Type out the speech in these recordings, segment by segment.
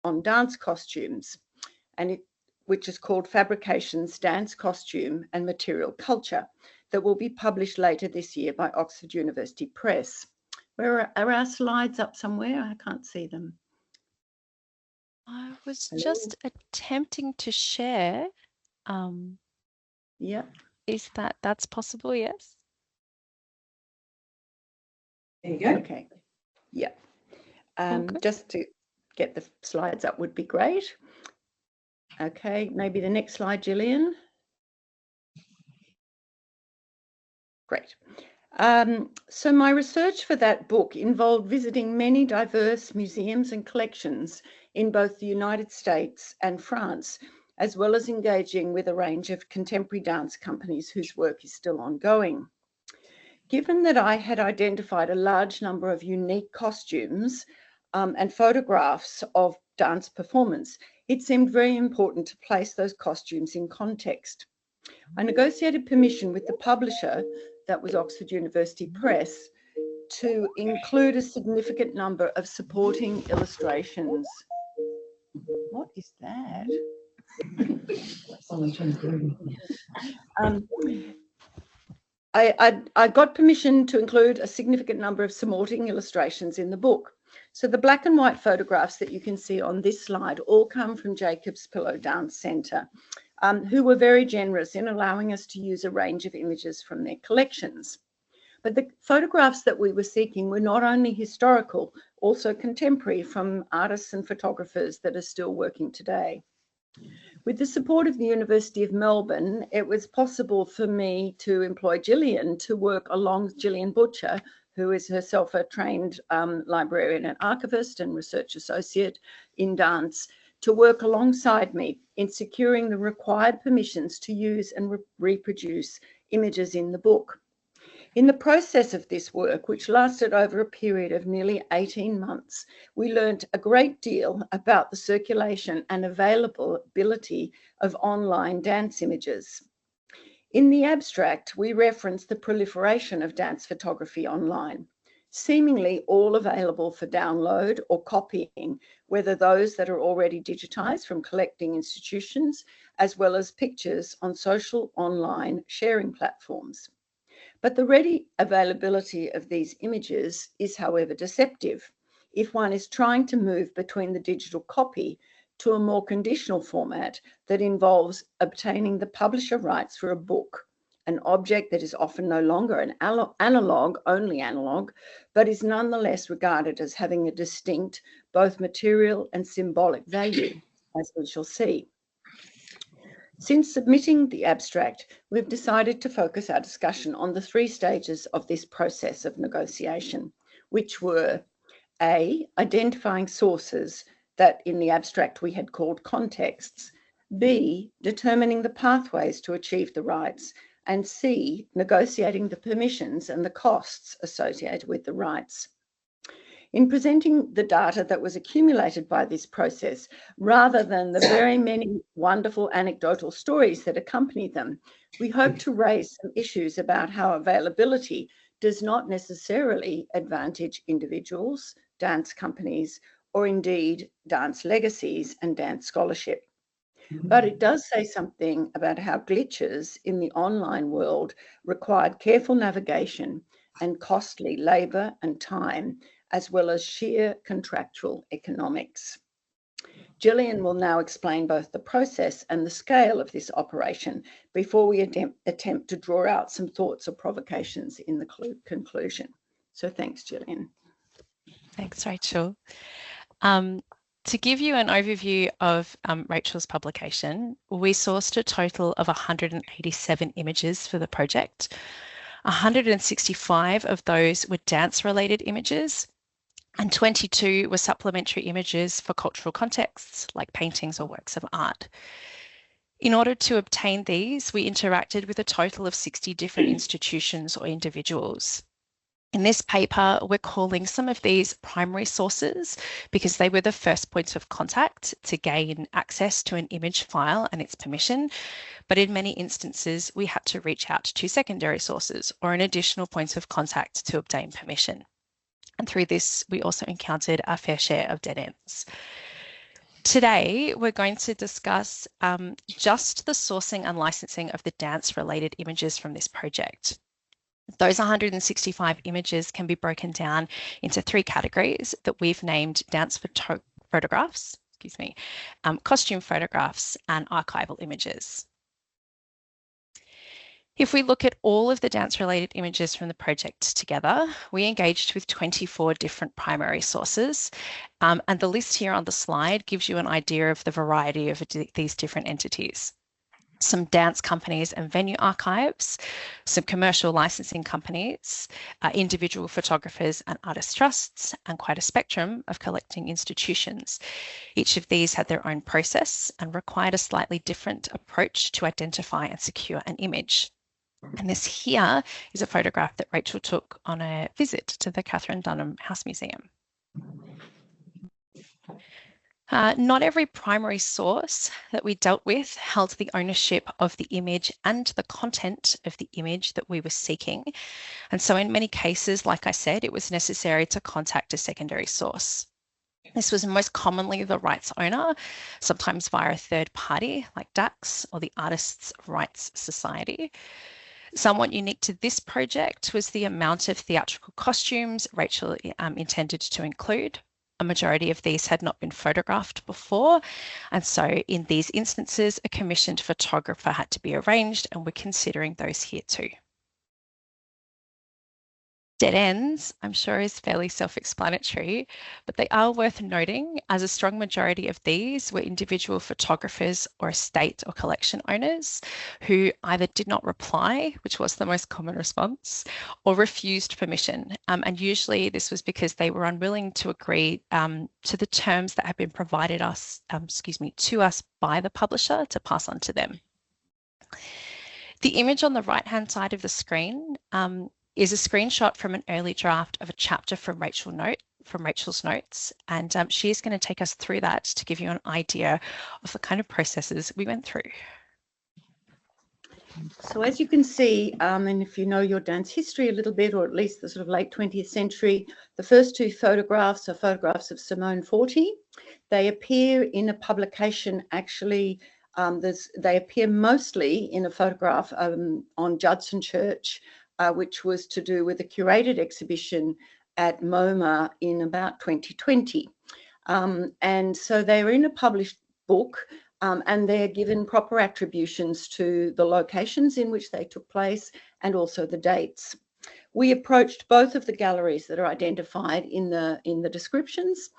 on dance costumes, which is called Fabrications, Dance Costume and Material Culture, that will be published later this year by Oxford University Press. Where are our slides up somewhere? I can't see them. I was just attempting to share. Yeah. Is that's possible? Yes. There you go. Okay. Yeah. Okay. Just to get the slides up would be great. Okay, maybe the next slide, Gillian. Great. So my research for that book involved visiting many diverse museums and collections in both the United States and France, as well as engaging with a range of contemporary dance companies whose work is still ongoing. Given that I had identified a large number of unique costumes and photographs of dance performance, it seemed very important to place those costumes in context. I negotiated permission with the publisher, that was Oxford University Press, to include a significant number of supporting illustrations. What is that? I got permission to include a significant number of supporting illustrations in the book. So the black and white photographs that you can see on this slide all come from Jacob's Pillow Dance Centre, who were very generous in allowing us to use a range of images from their collections. But the photographs that we were seeking were not only historical, also contemporary, from artists and photographers that are still working today. With the support of the University of Melbourne, it was possible for me to employ Gillian to work along Gillian Butcher, who is herself a trained librarian and archivist and research associate in dance, to work alongside me in securing the required permissions to use and reproduce images in the book. In the process of this work, which lasted over a period of nearly 18 months, we learnt a great deal about the circulation and availability of online dance images. In the abstract, we reference the proliferation of dance photography online, seemingly all available for download or copying, whether those that are already digitized from collecting institutions, as well as pictures on social online sharing platforms. But the ready availability of these images is, however, deceptive if one is trying to move between the digital copy to a more conditional format that involves obtaining the publisher rights for a book, an object that is often no longer an analogue, only analogue, but is nonetheless regarded as having a distinct both material and symbolic value, as we shall see. Since submitting the abstract, we've decided to focus our discussion on the three stages of this process of negotiation, which were A, identifying sources that in the abstract we had called contexts, B, determining the pathways to achieve the rights, and C, negotiating the permissions and the costs associated with the rights. In presenting the data that was accumulated by this process, rather than the very many wonderful anecdotal stories that accompany them, we hope to raise some issues about how availability does not necessarily advantage individuals, dance companies, or indeed dance legacies and dance scholarship. But it does say something about how glitches in the online world required careful navigation and costly labour and time, as well as sheer contractual economics. Gillian will now explain both the process and the scale of this operation before we attempt to draw out some thoughts or provocations in the conclusion. So thanks, Gillian. Thanks, Rachel. To give you an overview of Rachel's publication, we sourced a total of 187 images for the project. 165 of those were dance-related images, and 22 were supplementary images for cultural contexts, like paintings or works of art. In order to obtain these, we interacted with a total of 60 different institutions or individuals. In this paper, we're calling some of these primary sources because they were the first points of contact to gain access to an image file and its permission. But in many instances, we had to reach out to secondary sources or an additional points of contact to obtain permission. And through this, we also encountered our fair share of dead ends. Today, we're going to discuss just the sourcing and licensing of the dance-related images from this project. Those 165 images can be broken down into 3 categories that we've named dance photographs, costume photographs, and archival images. If we look at all of the dance-related images from the project together, we engaged with 24 different primary sources, and the list here on the slide gives you an idea of the variety of these different entities. Some dance companies and venue archives, some commercial licensing companies, individual photographers and artist trusts, and quite a spectrum of collecting institutions. Each of these had their own process and required a slightly different approach to identify and secure an image. And this here is a photograph that Rachel took on a visit to the Kathryn House Museum. Not every primary source that we dealt with held the ownership of the image and the content of the image that we were seeking. And so in many cases, like I said, it was necessary to contact a secondary source. This was most commonly the rights owner, sometimes via a third party like DAX or the Artists' Rights Society. Somewhat unique to this project was the amount of theatrical costumes Rachel intended to include. A majority of these had not been photographed before, and so in these instances, a commissioned photographer had to be arranged, and we're considering those here too. Dead ends, I'm sure, is fairly self-explanatory, but they are worth noting as a strong majority of these were individual photographers or estate or collection owners who either did not reply, which was the most common response, or refused permission. And usually this was because they were unwilling to agree to the terms that had been provided to us by the publisher to pass on to them. The image on the right-hand side of the screen is a screenshot from an early draft of a chapter from Rachel's notes, and she's going to take us through that to give you an idea of the kind of processes we went through. So as you can see, and if you know your dance history a little bit, or at least the sort of late 20th century, the first 2 photographs are photographs of Simone Forti. They appear in a publication, actually, they appear mostly in a photograph on Judson Church, which was to do with a curated exhibition at MoMA in about 2020. And so they're in a published book, and they're given proper attributions to the locations in which they took place and also the dates. We approached both of the galleries that are identified in the descriptions,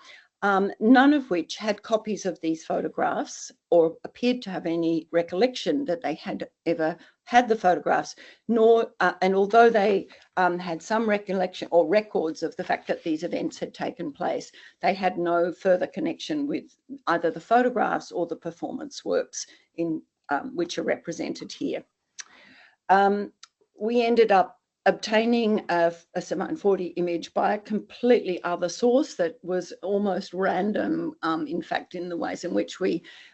none of which had copies of these photographs or appeared to have any recollection that they had ever had the photographs, nor, and although they had some recollection or records of the fact that these events had taken place, they had no further connection with either the photographs or the performance works in which are represented here. We ended up obtaining a Simone Forti image by a completely other source that was almost random, in fact, in the ways in which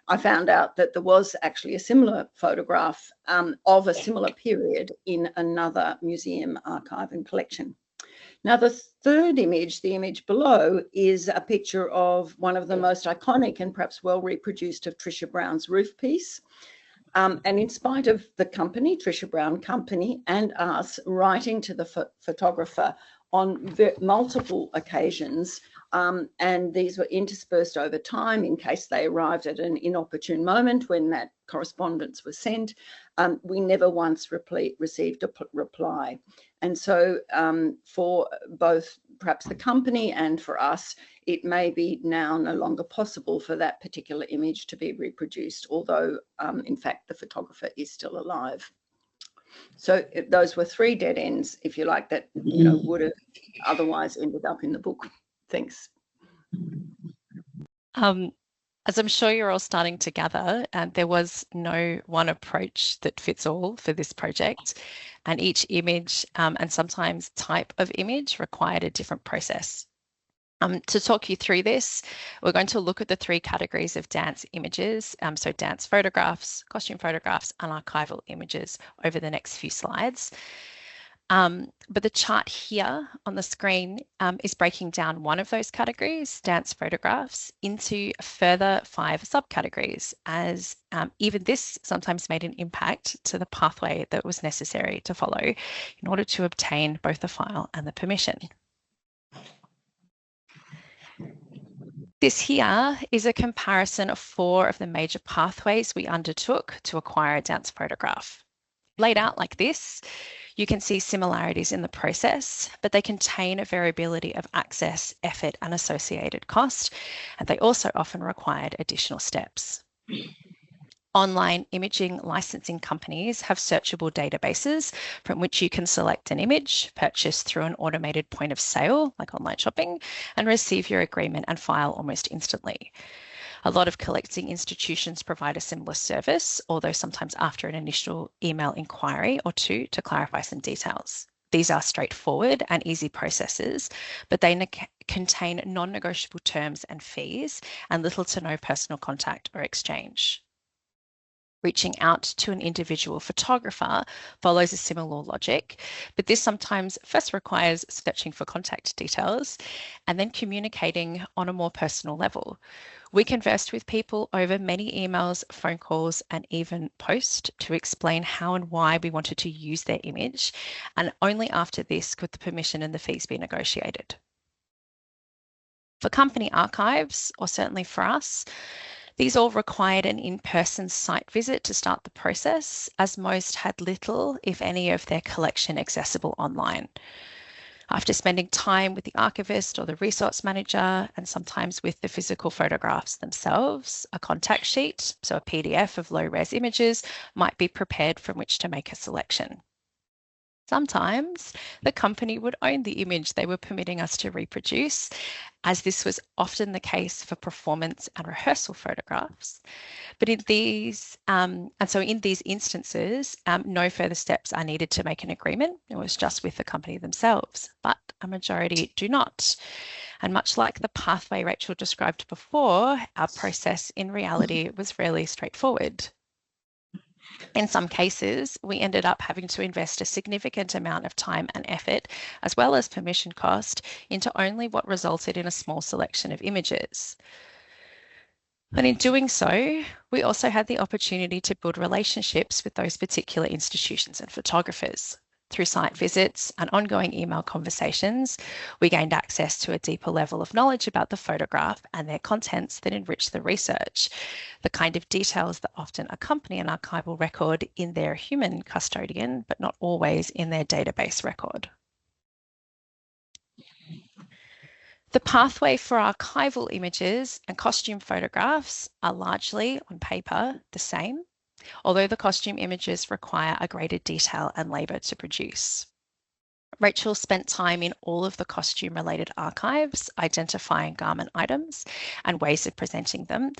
I found out that there was actually a similar photograph of a similar period in another museum archive and collection. Now, the third image, the image below, is a picture of one of the most iconic and perhaps well reproduced of Trisha Brown's roof piece. And in spite of the company, Trisha Brown Company, and us writing to the photographer on multiple occasions, and these were interspersed over time in case they arrived at an inopportune moment when that correspondence was sent, we never once received a reply. And so for both perhaps the company and for us, it may be now no longer possible for that particular image to be reproduced, although in fact the photographer is still alive. So those were 3 dead ends, if you like, that would have otherwise ended up in the book. Thanks. As I'm sure you're all starting to gather, there was no one approach that fits all for this project, and each image and sometimes type of image required a different process. To talk you through this, we're going to look at the 3 categories of dance images, so dance photographs, costume photographs, and archival images over the next few slides. But the chart here on the screen is breaking down one of those categories, dance photographs, into a further 5 subcategories, as even this sometimes made an impact to the pathway that was necessary to follow in order to obtain both the file and the permission. This here is a comparison of 4 of the major pathways we undertook to acquire a dance photograph. Laid out like this, you can see similarities in the process, but they contain a variability of access, effort, and associated cost, and they also often required additional steps. Online imaging licensing companies have searchable databases from which you can select an image, purchase through an automated point of sale, like online shopping, and receive your agreement and file almost instantly. A lot of collecting institutions provide a similar service, although sometimes after an initial email inquiry or 2 to clarify some details. These are straightforward and easy processes, but they contain non-negotiable terms and fees and little to no personal contact or exchange. Reaching out to an individual photographer follows a similar logic, but this sometimes first requires searching for contact details and then communicating on a more personal level. We conversed with people over many emails, phone calls, and even post to explain how and why we wanted to use their image, and only after this could the permission and the fees be negotiated. For company archives, or certainly for us, these all required an in-person site visit to start the process, as most had little, if any, of their collection accessible online. After spending time with the archivist or the resource manager, and sometimes with the physical photographs themselves, a contact sheet, so a PDF of low-res images, might be prepared from which to make a selection. Sometimes the company would own the image they were permitting us to reproduce, as this was often the case for performance and rehearsal photographs. But in these, in these instances, no further steps are needed to make an agreement. It was just with the company themselves, but a majority do not. And much like the pathway Rachel described before, our process in reality was fairly straightforward. In some cases, we ended up having to invest a significant amount of time and effort, as well as permission cost, into only what resulted in a small selection of images. But in doing so, we also had the opportunity to build relationships with those particular institutions and photographers. Through site visits and ongoing email conversations, we gained access to a deeper level of knowledge about the photograph and their contents that enriched the research, the kind of details that often accompany an archival record in their human custodian, but not always in their database record. The pathway for archival images and costume photographs are largely, on paper, the same, although the costume images require a greater detail and labour to produce. Rachel spent time in all of the costume-related archives, identifying garment items and ways of presenting them.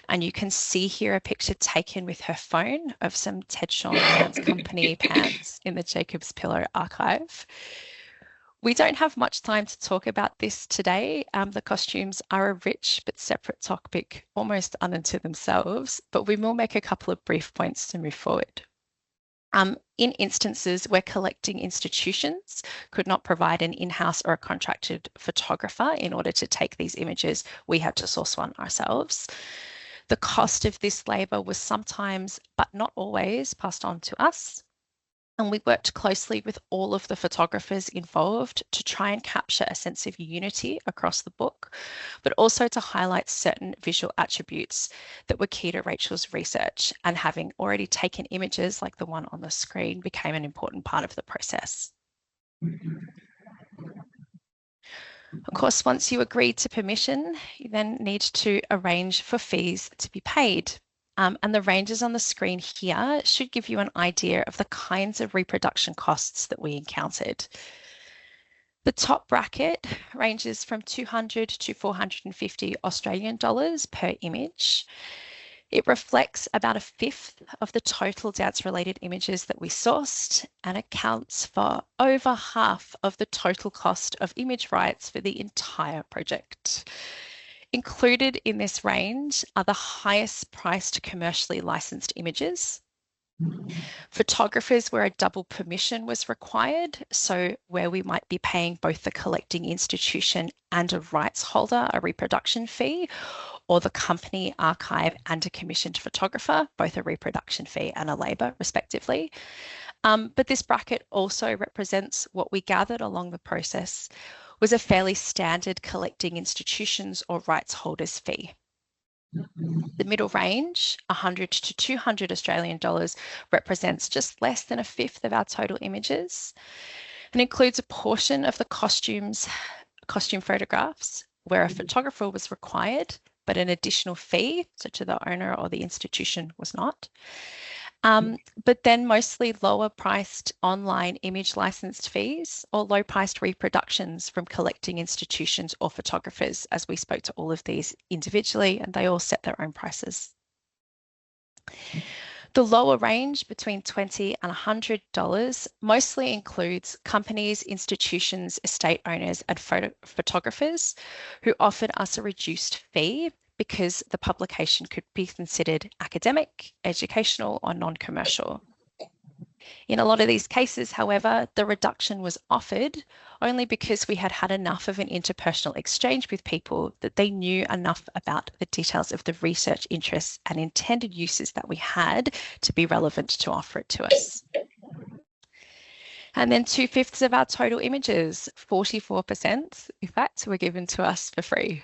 And you can see here a picture taken with her phone of some Ted Shawn Dance Company pants in the Jacob's Pillow archive. We don't have much time to talk about this today. The costumes are a rich but separate topic, almost unto themselves, but we will make a couple of brief points to move forward. In instances where collecting institutions could not provide an in-house or a contracted photographer in order to take these images, we had to source one ourselves. The cost of this labour was sometimes, but not always, passed on to us. And we worked closely with all of the photographers involved to try and capture a sense of unity across the book, but also to highlight certain visual attributes that were key to Rachel's research, and having already taken images like the one on the screen became an important part of the process. Of course, once you agree to permission, you then need to arrange for fees to be paid. And the ranges on the screen here should give you an idea of the kinds of reproduction costs that we encountered. The top bracket ranges from 200 to 450 Australian dollars per image. It reflects about 1/5 of the total dance-related images that we sourced and accounts for over half of the total cost of image rights for the entire project. Included in this range are the highest priced commercially licensed images, Photographers where a double permission was required, so where we might be paying both the collecting institution and a rights holder a reproduction fee, or the company, archive, and a commissioned photographer, both a reproduction fee and a labour, respectively. But this bracket also represents what we gathered along the process was a fairly standard collecting institutions or rights holders fee. The middle range, 100 to 200 Australian dollars, represents just less than a fifth of our total images and includes a portion of the costume photographs where a photographer was required, but an additional fee, so to the owner or the institution, was not. But then mostly lower priced online image licensed fees or low priced reproductions from collecting institutions or photographers, as we spoke to all of these individually and they all set their own prices. The lower range between $20 and $100 mostly includes companies, institutions, estate owners and photographers who offered us a reduced fee because the publication could be considered academic, educational, or non-commercial. In a lot of these cases, however, the reduction was offered only because we had had enough of an interpersonal exchange with people that they knew enough about the details of the research interests and intended uses that we had to be relevant to offer it to us. And then 2/5 of our total images, 44%, in fact, were given to us for free.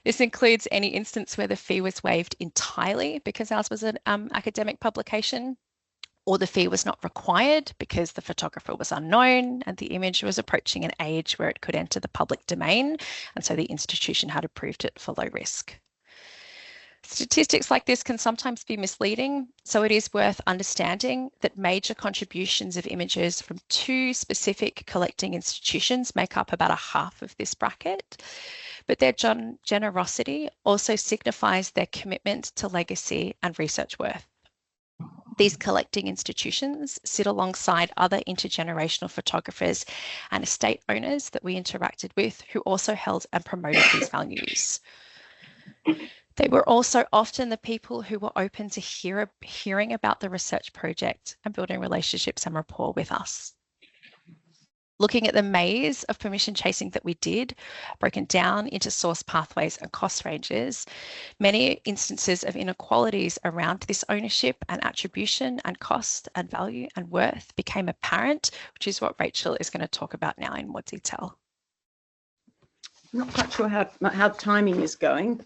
This includes any instance where the fee was waived entirely because ours was an academic publication, or the fee was not required because the photographer was unknown and the image was approaching an age where it could enter the public domain, and so the institution had approved it for low risk. Statistics like this can sometimes be misleading, so it is worth understanding that major contributions of images from 2 specific collecting institutions make up about a half of this bracket, but their generosity also signifies their commitment to legacy and research worth. These collecting institutions sit alongside other intergenerational photographers and estate owners that we interacted with who also held and promoted these values. They were also often the people who were open to hearing about the research project and building relationships and rapport with us. Looking at the maze of permission chasing that we did, broken down into source pathways and cost ranges, many instances of inequalities around this ownership and attribution and cost and value and worth became apparent, which is what Rachel is going to talk about now in more detail. I'm not quite sure how timing is going,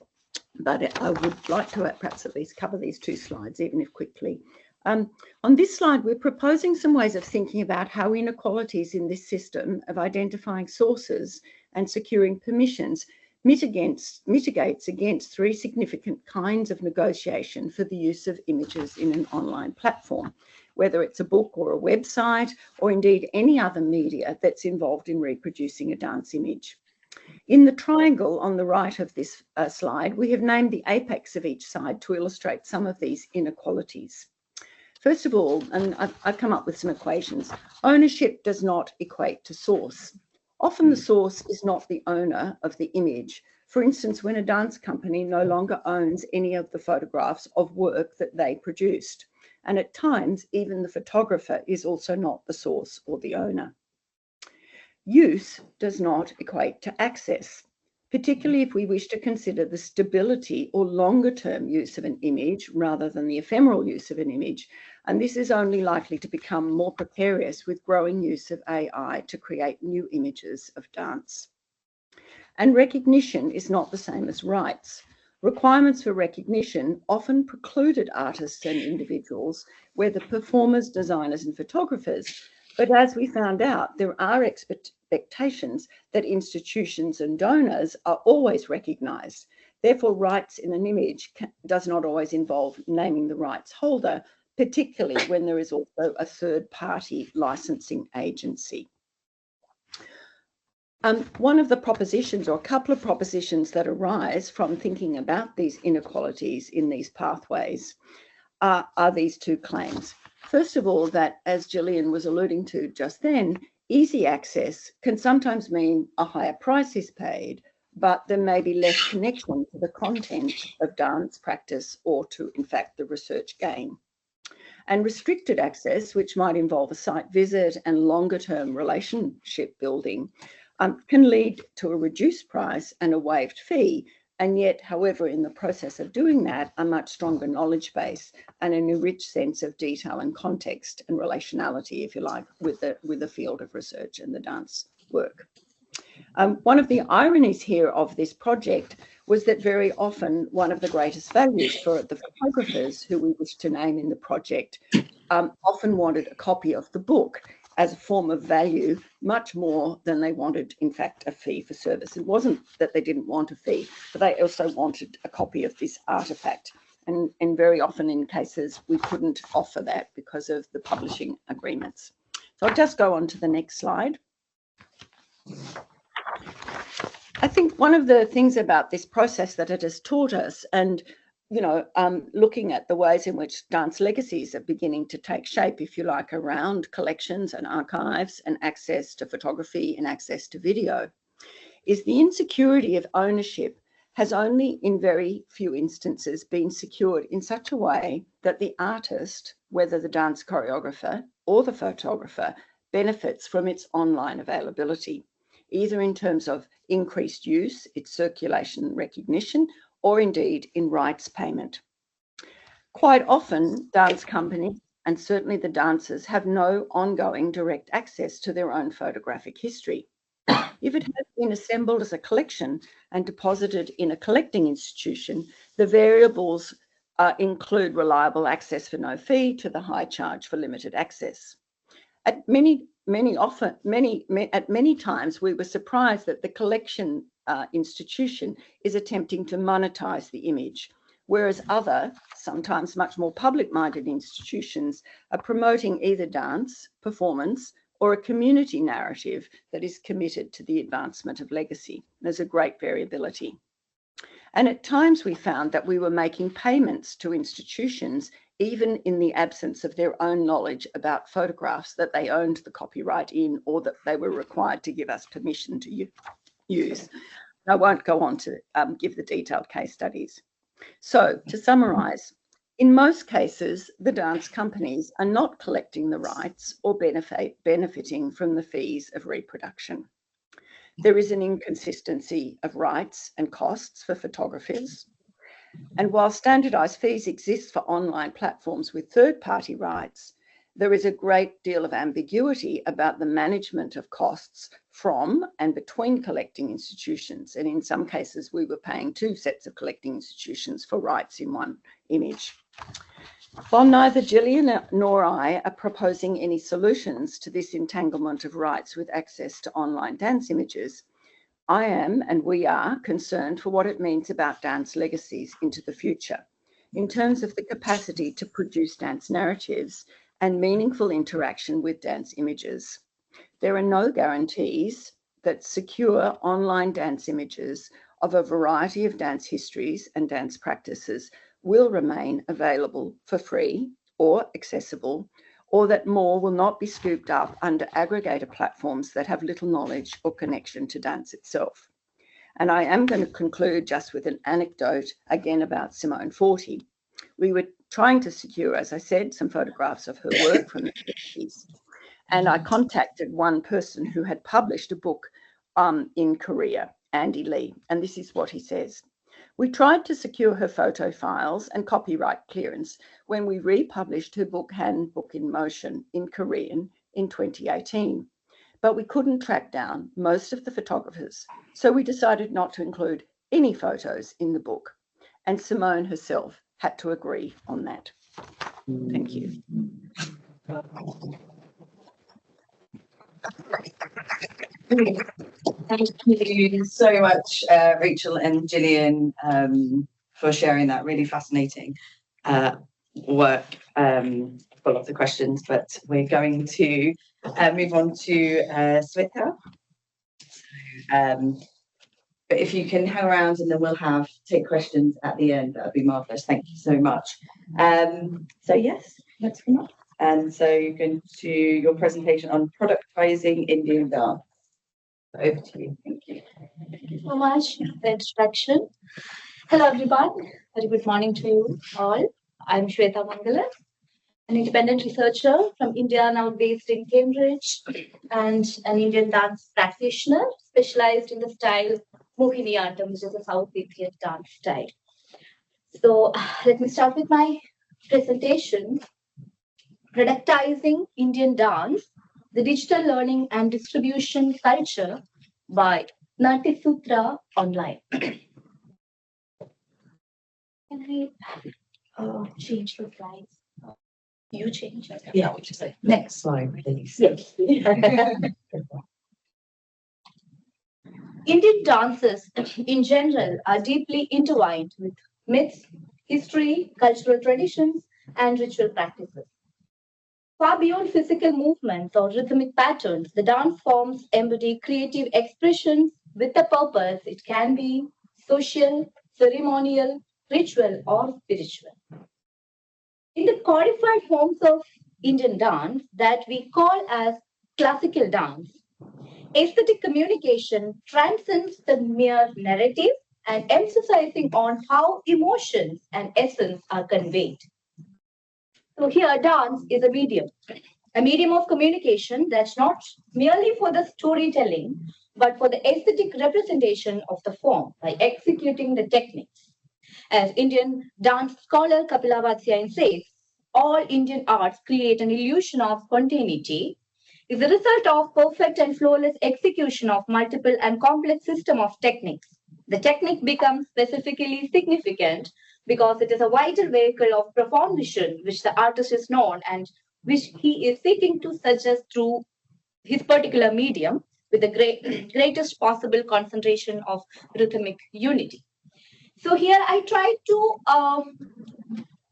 but I would like to perhaps at least cover these 2 slides, even if quickly. On this slide, we're proposing some ways of thinking about how inequalities in this system of identifying sources and securing permissions mitigates against 3 significant kinds of negotiation for the use of images in an online platform, whether it's a book or a website, or indeed any other media that's involved in reproducing a dance image. In the triangle on the right of this slide, we have named the apex of each side to illustrate some of these inequalities. First of all, and I've come up with some equations, ownership does not equate to source. Often the source is not the owner of the image. For instance, when a dance company no longer owns any of the photographs of work that they produced. And at times, even the photographer is also not the source or the owner. Use does not equate to access, particularly if we wish to consider the stability or longer term use of an image rather than the ephemeral use of an image. And this is only likely to become more precarious with growing use of AI to create new images of dance. And recognition is not the same as rights. Requirements for recognition often precluded artists and individuals, whether performers, designers, and photographers. But as we found out, there are expectations that institutions and donors are always recognised. Therefore, rights in an image does not always involve naming the rights holder, particularly when there is also a third-party licensing agency. One of the propositions, or a couple of propositions that arise from thinking about these inequalities in these pathways are these 2 claims. First of all, that, as Gillian was alluding to just then, easy access can sometimes mean a higher price is paid, but there may be less connection to the content of dance practice or to, in fact, the research gain. And restricted access, which might involve a site visit and longer-term relationship building, can lead to a reduced price and a waived fee. And yet, however, in the process of doing that, a much stronger knowledge base and an enriched sense of detail and context and relationality, if you like, with the field of research and the dance work. One of the ironies here of this project was that very often one of the greatest values for the photographers who we wish to name in the project often wanted a copy of the book as a form of value, much more than they wanted, in fact, a fee for service. It wasn't that they didn't want a fee, but they also wanted a copy of this artefact. And very often in cases, we couldn't offer that because of the publishing agreements. So I'll just go on to the next slide. I think one of the things about this process that it has taught us, and looking at the ways in which dance legacies are beginning to take shape, if you like, around collections and archives and access to photography and access to video, is the insecurity of ownership has only in very few instances been secured in such a way that the artist, whether the dance choreographer or the photographer, benefits from its online availability, either in terms of increased use, its circulation and recognition, or indeed in rights payment. Quite often, dance companies, and certainly the dancers, have no ongoing direct access to their own photographic history. If it has been assembled as a collection and deposited in a collecting institution, the variables include reliable access for no fee to the high charge for limited access. At many times, we were surprised that the collection institution is attempting to monetize the image, whereas other, sometimes much more public-minded institutions are promoting either dance, performance, or a community narrative that is committed to the advancement of legacy. There's a great variability. And at times we found that we were making payments to institutions even in the absence of their own knowledge about photographs that they owned the copyright in or that they were required to give us permission to use. I won't go on to give the detailed case studies. So to summarise, in most cases, the dance companies are not collecting the rights or benefiting from the fees of reproduction. There is an inconsistency of rights and costs for photographers. And while standardised fees exist for online platforms with third-party rights, there is a great deal of ambiguity about the management of costs from and between collecting institutions. And in some cases, we were paying two sets of collecting institutions for rights in one image. While neither Gillian nor I are proposing any solutions to this entanglement of rights with access to online dance images, I am, and we are, concerned for what it means about dance legacies into the future, in terms of the capacity to produce dance narratives and meaningful interaction with dance images. There are no guarantees that secure online dance images of a variety of dance histories and dance practices will remain available for free or accessible, or that more will not be scooped up under aggregator platforms that have little knowledge or connection to dance itself. And I am going to conclude just with an anecdote again about Simone Forti. We were trying to secure, as I said, some photographs of her work from the 50s. And I contacted one person who had published a book in Korea, Andy Lee, and this is what he says. We tried to secure her photo files and copyright clearance when we republished her book Handbook in Motion in Korean in 2018, but we couldn't track down most of the photographers, so we decided not to include any photos in the book, and Simone herself had to agree on that. Thank you. Thank you so much, Rachel and Gillian, for sharing that really fascinating work full of the questions. But we're going to move on to Swetha. But if you can hang around and then we'll take questions at the end, that would be marvellous. Thank you so much. So yes, let's come up. And so you're going to your presentation on productising Indian dance. Over to you. Thank you. Thank you so much for the introduction. Hello, everyone. Very good morning to you all. I'm Swetha Mangalath. an independent researcher from India, now based in Cambridge, and an Indian dance practitioner specialized in the style Mohiniyattam, which is a South Indian dance style. So let me start with my presentation. Productising Indian Dance, the Digital Learning and Distribution Culture by Natyasutra Online. Can I change the slides? You change. Yeah, next slide, please. Yes. Indian dances in general are deeply intertwined with myths, history, cultural traditions, and ritual practices. Far beyond physical movements or rhythmic patterns, the dance forms embody creative expressions with a purpose. It can be social, ceremonial, ritual, or spiritual. In the codified forms of Indian dance that we call as classical dance, aesthetic communication transcends the mere narrative and emphasizing on how emotions and essence are conveyed. So here, dance is a medium of communication that's not merely for the storytelling, but for the aesthetic representation of the form by executing the techniques. As Indian dance scholar Kapila Vatsyayan says, all Indian arts create an illusion of spontaneity, is the result of perfect and flawless execution of multiple and complex system of techniques. The technique becomes specifically significant because it is a vital vehicle of profound vision which the artist is known and which he is seeking to suggest through his particular medium with the greatest possible concentration of rhythmic unity. So here I try to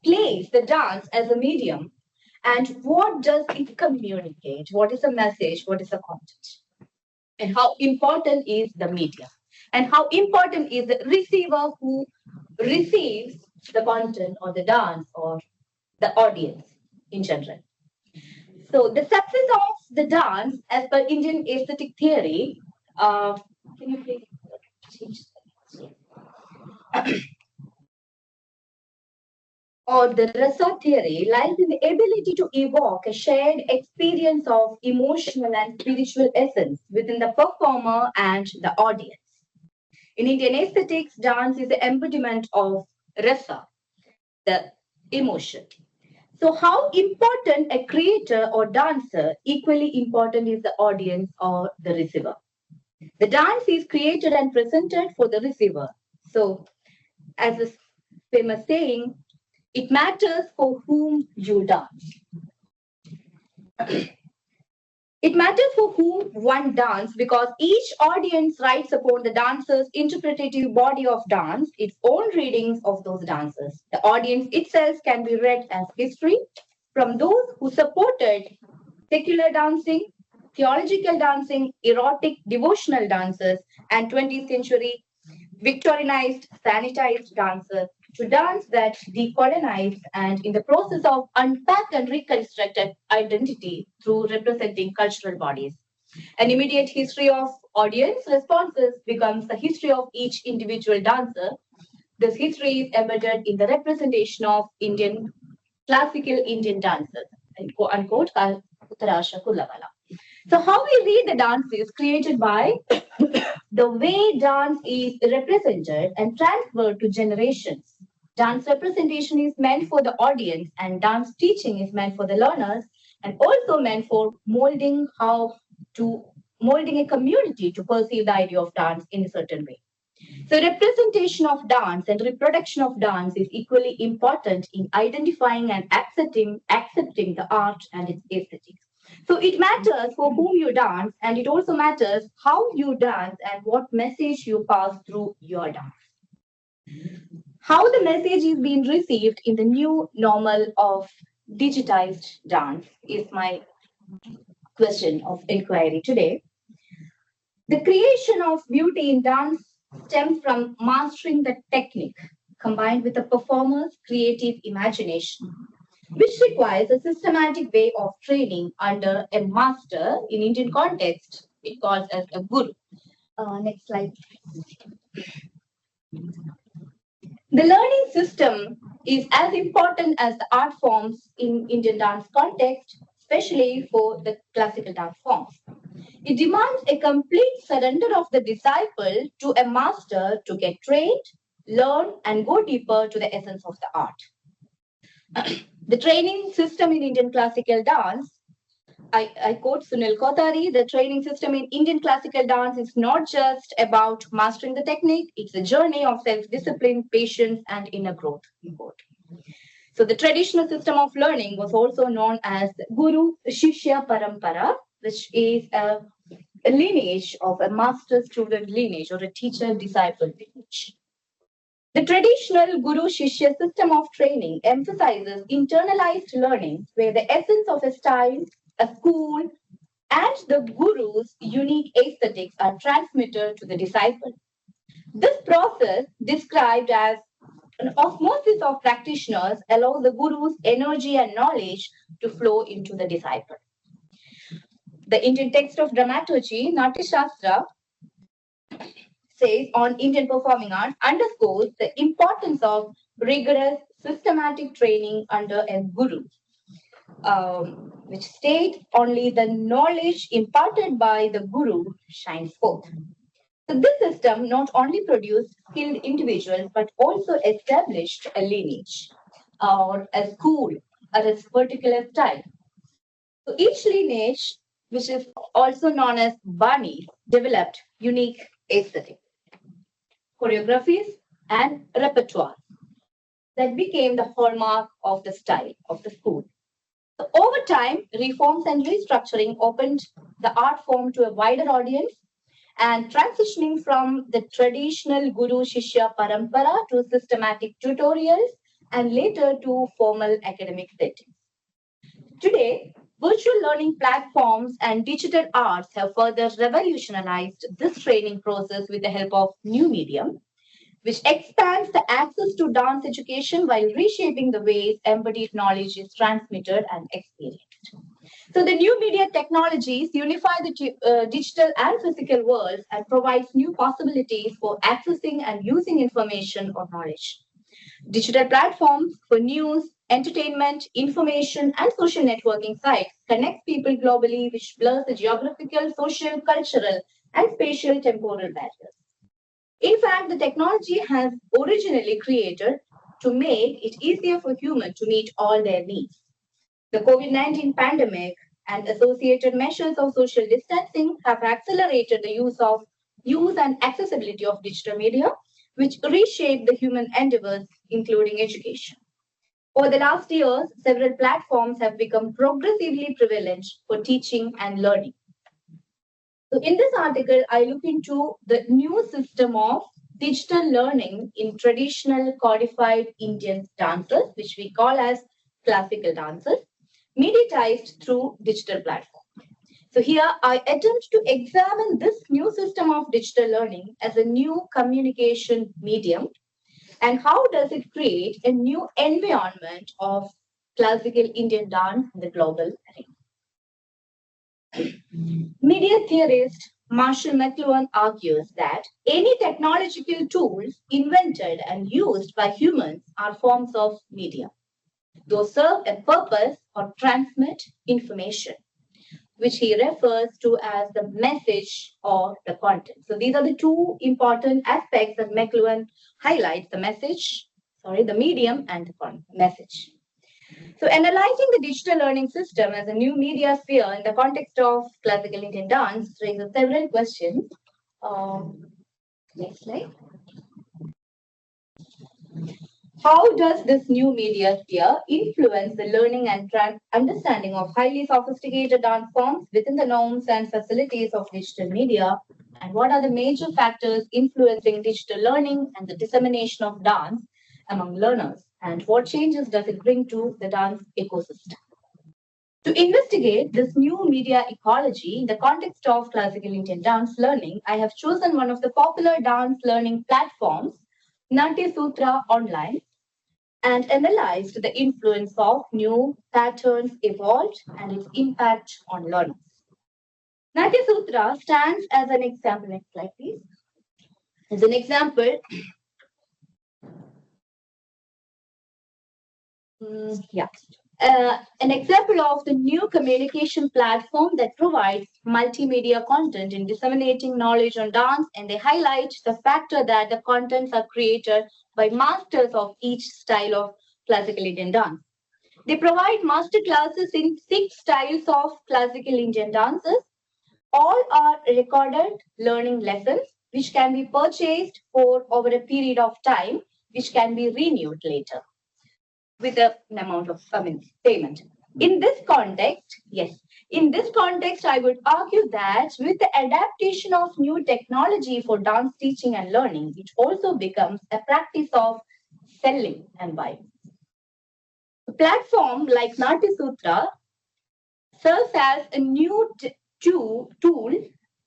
place the dance as a medium and what does it communicate? What is the message? What is the content? And how important is the medium? And how important is the receiver who receives the content or the dance or the audience in general? So the success of the dance as per Indian aesthetic theory, can you please change or the Rasa theory lies in the ability to evoke a shared experience of emotional and spiritual essence within the performer and the audience. In Indian aesthetics, dance is the embodiment of Rasa, the emotion. So how important a creator or dancer, equally important is the audience or the receiver. The dance is created and presented for the receiver. So as a famous saying, it matters for whom you dance. It matters for whom one dance because each audience writes upon the dancer's interpretative body of dance, its own readings of those dances. The audience itself can be read as history from those who supported secular dancing, theological dancing, erotic devotional dances, and 20th century Victorianized, sanitized dances to dance that decolonized and in the process of unpack and reconstruct identity through representing cultural bodies. An immediate history of audience responses becomes the history of each individual dancer. This history is embedded in the representation of Indian classical Indian dancers, unquote, Uttarasha Kullavala. So how we read the dance is created by the way dance is represented and transferred to generations. Dance representation is meant for the audience and dance teaching is meant for the learners and also meant for molding a community to perceive the idea of dance in a certain way. So representation of dance and reproduction of dance is equally important in identifying and accepting the art and its aesthetics. So it matters for whom you dance, and it also matters how you dance and what message you pass through your dance. How the message is being received in the new normal of digitized dance is my question of inquiry today. The creation of beauty in dance stems from mastering the technique combined with the performer's creative imagination, which requires a systematic way of training under a master. In Indian context, it calls as a guru. Next slide. The learning system is as important as the art forms in Indian dance context, especially for the classical dance forms. It demands a complete surrender of the disciple to a master to get trained, learn, and go deeper to the essence of the art. The training system in Indian classical dance, I quote Sunil Kothari, the training system in Indian classical dance is not just about mastering the technique, it's a journey of self-discipline, patience, and inner growth. So the traditional system of learning was also known as Guru Shishya Parampara, which is a lineage of a master-student lineage or a teacher-disciple lineage. The traditional Guru-Shishya system of training emphasizes internalized learning where the essence of a style, a school, and the Guru's unique aesthetics are transmitted to the disciple. This process, described as an osmosis of practitioners, allows the Guru's energy and knowledge to flow into the disciple. The Indian text of dramaturgy, Natyasutra, says on Indian performing arts underscores the importance of rigorous systematic training under a guru, which states only the knowledge imparted by the guru shines forth. So this system not only produced skilled individuals but also established a lineage or a school or a particular style. So each lineage, which is also known as Bani, developed unique aesthetic, choreographies, and repertoire that became the hallmark of the style of the school. So over time, reforms and restructuring opened the art form to a wider audience and transitioning from the traditional Guru Shishya Parampara to systematic tutorials and later to formal academic settings. Today, virtual learning platforms and digital arts have further revolutionized this training process with the help of new medium, which expands the access to dance education while reshaping the ways embodied knowledge is transmitted and experienced. So the new media technologies unify the digital and physical worlds and provides new possibilities for accessing and using information or knowledge. Digital platforms for news, entertainment, information, and social networking sites connect people globally, which blurs the geographical, social, cultural, and spatial temporal barriers. In fact, the technology has originally created to make it easier for humans to meet all their needs. The COVID-19 pandemic and associated measures of social distancing have accelerated the use and accessibility of digital media, which reshape the human endeavors, including education. Over the last years, several platforms have become progressively prevalent for teaching and learning. So in this article, I look into the new system of digital learning in traditional codified Indian dances, which we call as classical dances, mediatized through digital platforms. So here I attempt to examine this new system of digital learning as a new communication medium and how does it create a new environment of classical Indian dance in the global arena. Media theorist Marshall McLuhan argues that any technological tools invented and used by humans are forms of media. Those serve a purpose or transmit information, which he refers to as the message or the content. So these are the two important aspects that McLuhan highlights: the medium and the message. So analyzing the digital learning system as a new media sphere in the context of classical Indian dance raises several questions. Next slide. How does this new media sphere influence the learning and understanding of highly sophisticated dance forms within the norms and facilities of digital media? And what are the major factors influencing digital learning and the dissemination of dance among learners? And what changes does it bring to the dance ecosystem? To investigate this new media ecology in the context of classical Indian dance learning, I have chosen one of the popular dance learning platforms, Natyasutra Online, and analyzed the influence of new patterns evolved and its impact on learners. Natyasutra stands as an example. Next slide, please. As an example Yeah. An example of the new communication platform that provides multimedia content in disseminating knowledge on dance, and they highlight the factor that the contents are created by masters of each style of classical Indian dance. They provide master classes in 6 styles of classical Indian dances. All are recorded learning lessons which can be purchased for over a period of time, which can be renewed later with an amount of payment. In this context, I would argue that with the adaptation of new technology for dance teaching and learning, it also becomes a practice of selling and buying. A platform like Natyasutra serves as a new tool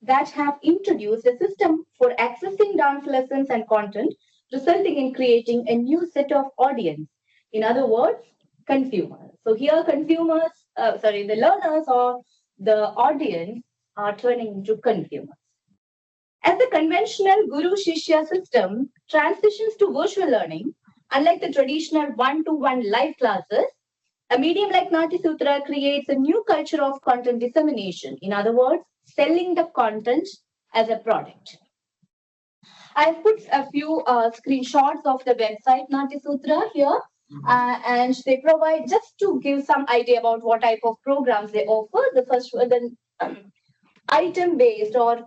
that have introduced a system for accessing dance lessons and content, resulting in creating a new set of audience. In other words, consumers. So here the learners or the audience are turning into consumers. As the conventional Guru-Shishya system transitions to virtual learning, unlike the traditional one-to-one live classes, a medium like Natyasutra creates a new culture of content dissemination. In other words, selling the content as a product. I've put a few screenshots of the website Natyasutra here, and they provide, just to give some idea about what type of programs they offer. The first one, the item-based or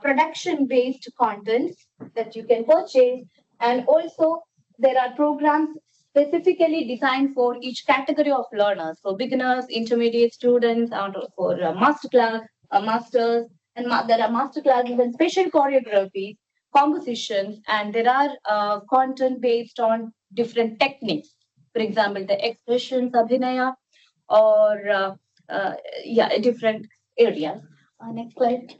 production-based contents that you can purchase, and also there are programs specifically designed for each category of learners. So beginners, intermediate students, for masters, and there are master classes and special choreography, compositions, and there are content based on different techniques. For example, the expressions, abhinaya, or different areas. Next slide.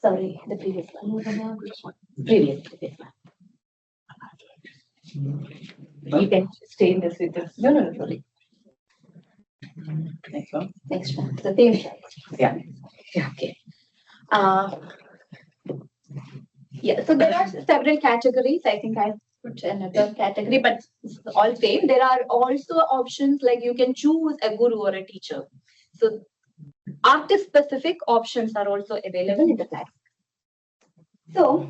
Sorry, the previous one. Previous one. You can stay in this with this. No, sorry. Next one. Next one. The same slide. Yeah. Okay. So there are several categories. I think I put another category, but it's all same. There are also options like you can choose a guru or a teacher. So artist-specific options are also available in the platform. So,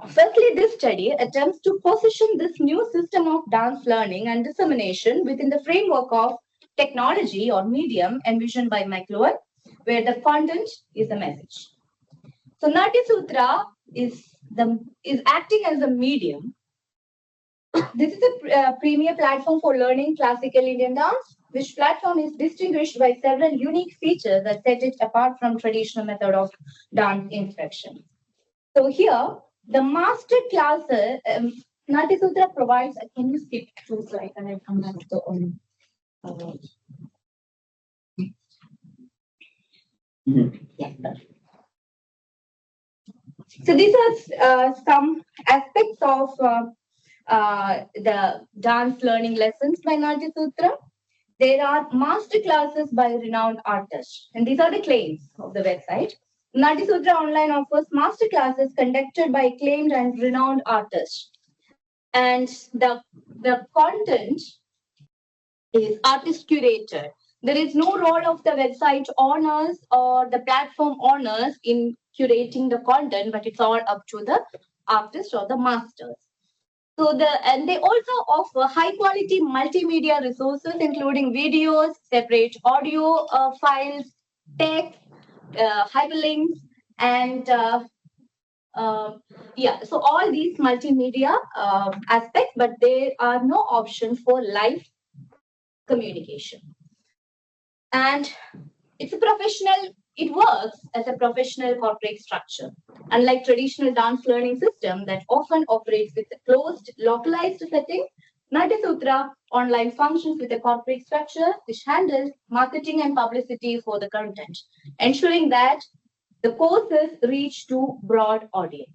firstly, this study attempts to position this new system of dance learning and dissemination within the framework of technology or medium envisioned by McLuhan, where the content is a message. So, Natyasutra is acting as a medium. This is a premier platform for learning classical Indian dance, which platform is distinguished by several unique features that set it apart from traditional method of dance instruction. So here, the master classes, Natyasutra provides. Can you skip 2 slides and I'll come back to the on? Yes. So these are some aspects of the dance learning lessons by Natyasutra. There are master classes by renowned artists, and these are the claims of the website. Natyasutra Online offers master classes conducted by acclaimed and renowned artists, and the content is artist curated. There is no role of the website owners or the platform owners in curating the content, but it's all up to the artist or the masters. So they also offer high quality multimedia resources, including videos, separate audio files, text, hyperlinks, and so all these multimedia aspects, but there are no options for live communication. And it works as a professional corporate structure. Unlike traditional dance learning system that often operates with a closed, localized setting, Natyasutra Online functions with a corporate structure which handles marketing and publicity for the content, ensuring that the courses reach to broad audience.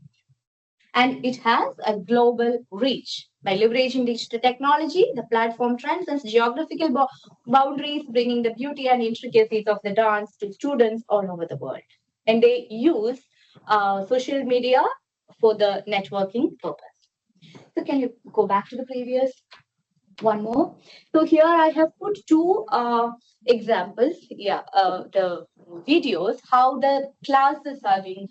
And it has a global reach. By leveraging digital technology, the platform transcends geographical boundaries, bringing the beauty and intricacies of the dance to students all over the world. And they use social media for the networking purpose. So can you go back to the previous? one more. So here I have put two examples. Yeah, the videos, how the classes are being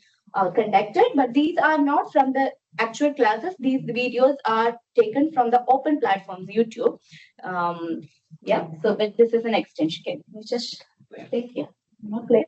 conducted, but these are not from the actual classes. These videos are taken from the open platforms, YouTube. Yeah, so but this is an extension. Can you just click here? Not play.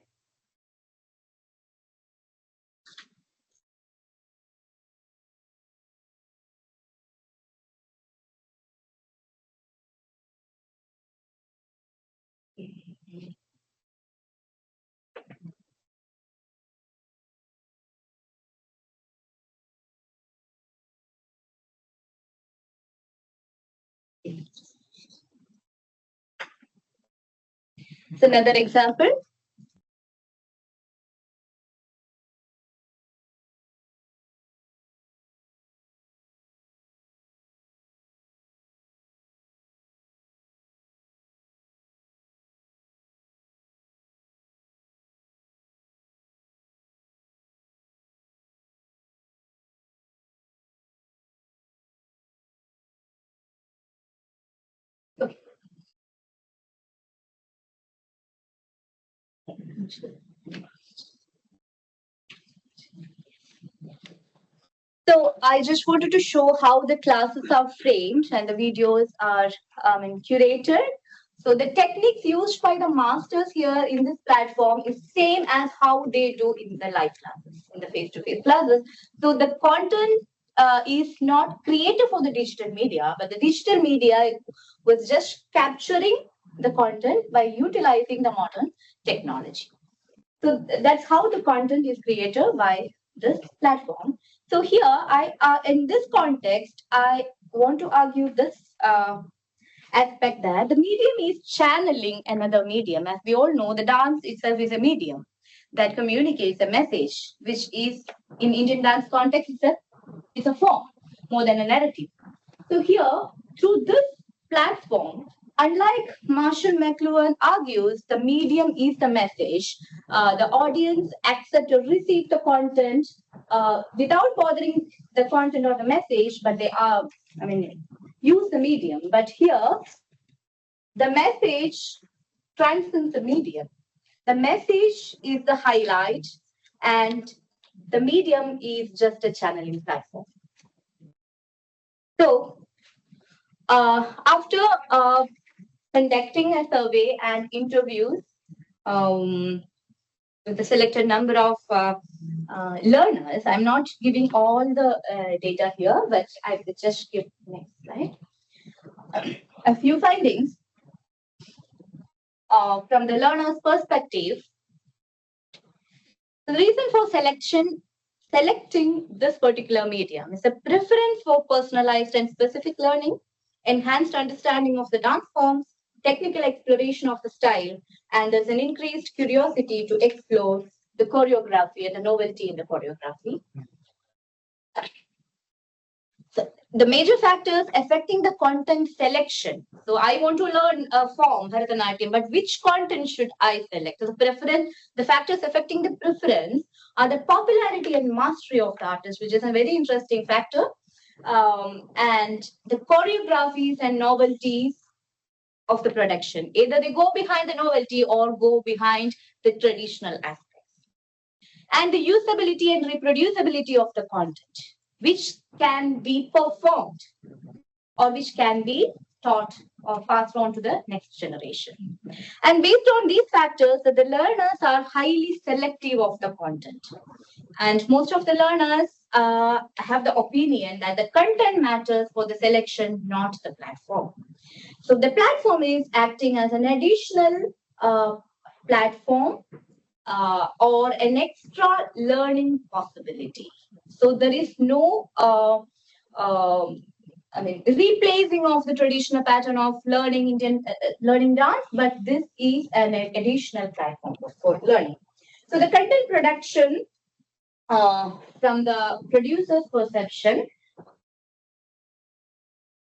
So another example. Okay. So I just wanted to show how the classes are framed and the videos are curated. So the techniques used by the masters here in this platform is same as how they do in the live classes, in the face-to-face classes. So the content is not created for the digital media, but the digital media was just capturing the content by utilizing the modern technology. So that's how the content is created by this platform. So here, in this context, I want to argue this aspect that the medium is channeling another medium. As we all know, the dance itself is a medium that communicates a message, which is in Indian dance context, it's a form more than a narrative. So here, through this platform, unlike Marshall McLuhan argues, the medium is the message. The audience accept or receive the content without bothering the content or the message, but they are, use the medium. But here, the message transcends the medium. The message is the highlight, and the medium is just a channeling platform. So, after conducting a survey and interviews with a selected number of learners, I'm not giving all the data here, but I will just give next slide. A few findings from the learner's perspective. The reason for selecting this particular medium is a preference for personalized and specific learning, enhanced understanding of the dance forms, technical exploration of the style, and there's an increased curiosity to explore the choreography and the novelty in the choreography. So the major factors affecting the content selection. So I want to learn a form, Bharatanatyam, but which content should I select? So the factors affecting the preference are the popularity and mastery of the artist, which is a very interesting factor, and the choreographies and novelties of the production. Either they go behind the novelty or go behind the traditional aspects. And the usability and reproducibility of the content, which can be performed or which can be taught or passed on to the next generation. And based on these factors, the learners are highly selective of the content. And most of the learners have the opinion that the content matters for the selection, not the platform. So the platform is acting as an additional platform or an extra learning possibility. So there is no replacing of the traditional pattern of learning Indian learning dance, but this is an additional platform for learning. So the content production from the producer's perception,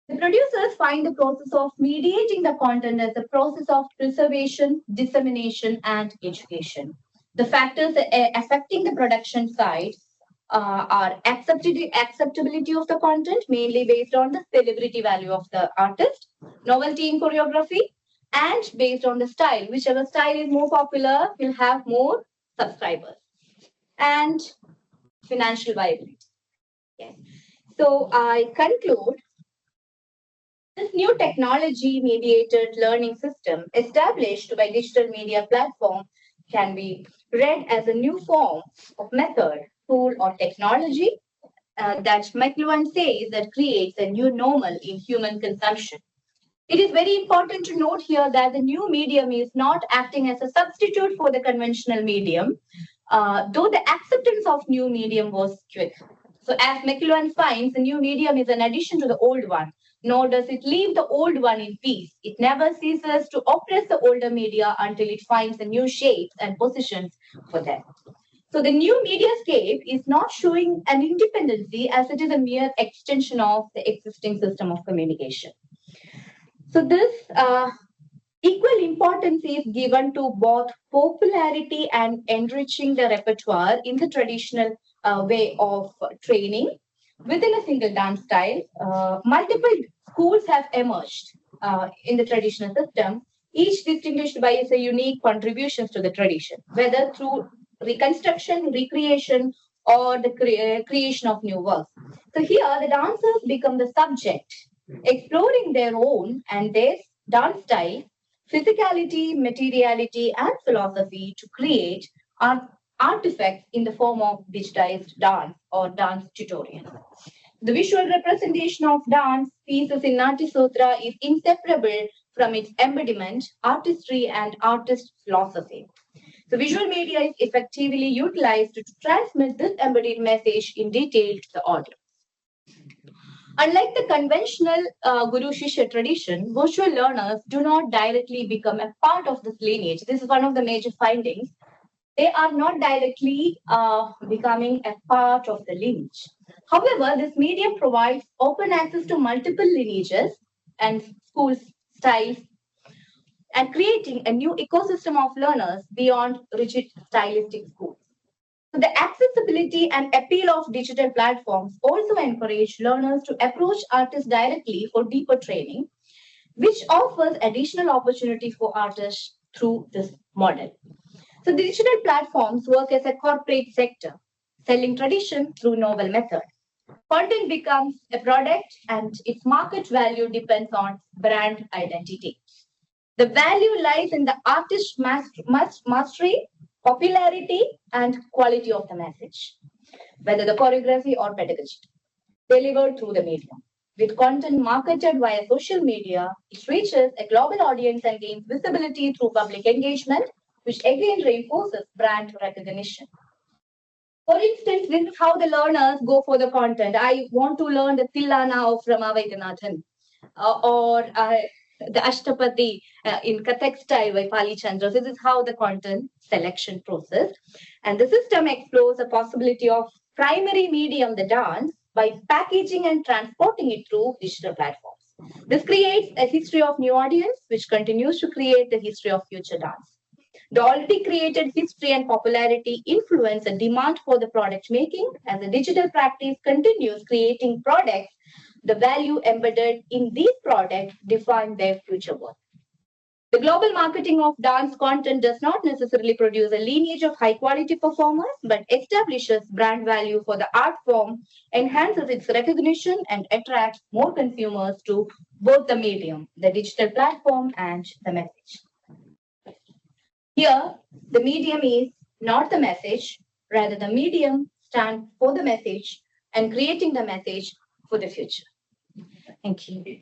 the producers find the process of mediating the content as a process of preservation, dissemination, and education. The factors affecting the production side are acceptability of the content, mainly based on the celebrity value of the artist, novelty in choreography, and based on the style. Whichever style is more popular will have more subscribers. And financial viability. Yes. So I conclude this new technology mediated learning system established by digital media platform can be read as a new form of method, tool, or technology that McLuhan says that creates a new normal in human consumption. It is very important to note here that the new medium is not acting as a substitute for the conventional medium, though the acceptance of new medium was quick. So as McLuhan finds, the new medium is an addition to the old one, nor does it leave the old one in peace. It never ceases to oppress the older media until it finds the new shapes and positions for them. So the new mediascape is not showing an independency as it is a mere extension of the existing system of communication. So this equal importance is given to both popularity and enriching the repertoire in the traditional way of training. Within a single dance style, multiple schools have emerged in the traditional system, each distinguished by its unique contributions to the tradition, whether through reconstruction, recreation, or the creation of new works. So here, the dancers become the subject, exploring their own and their dance style, physicality, materiality, and philosophy to create artifacts in the form of digitized dance or dance tutorials. The visual representation of dance pieces in Natyasutra is inseparable from its embodiment, artistry, and artist philosophy. So visual media is effectively utilized to transmit this embodied message in detail to the audience. Unlike the conventional Guru Shishya tradition, virtual learners do not directly become a part of this lineage. This is one of the major findings. They are not directly becoming a part of the lineage. However, this medium provides open access to multiple lineages and school styles and creating a new ecosystem of learners beyond rigid stylistic schools. So the accessibility and appeal of digital platforms also encourage learners to approach artists directly for deeper training, which offers additional opportunity for artists through this model. So the digital platforms work as a corporate sector, selling tradition through novel methods. Content becomes a product and its market value depends on brand identity. The value lies in the artist's mastery, popularity, and quality of the message, whether the choreography or pedagogy, delivered through the medium. With content marketed via social media, it reaches a global audience and gains visibility through public engagement, which again reinforces brand recognition. For instance, this is how the learners go for the content. I want to learn the Tillana of Rama Vaidyanathan or the Ashtapadi in Kathak style by Pali Chandra. This is how the content selection process. And the system explores the possibility of primary medium, the dance, by packaging and transporting it through digital platforms. This creates a history of new audience, which continues to create the history of future dance. The already created history and popularity influence a demand for the product making, and the digital practice continues creating products. The value embedded in these products define their future worth. The global marketing of dance content does not necessarily produce a lineage of high quality performers, but establishes brand value for the art form, enhances its recognition, and attracts more consumers to both the medium, the digital platform, and the message. Here, the medium is not the message, rather the medium stands for the message and creating the message for the future. Thank you.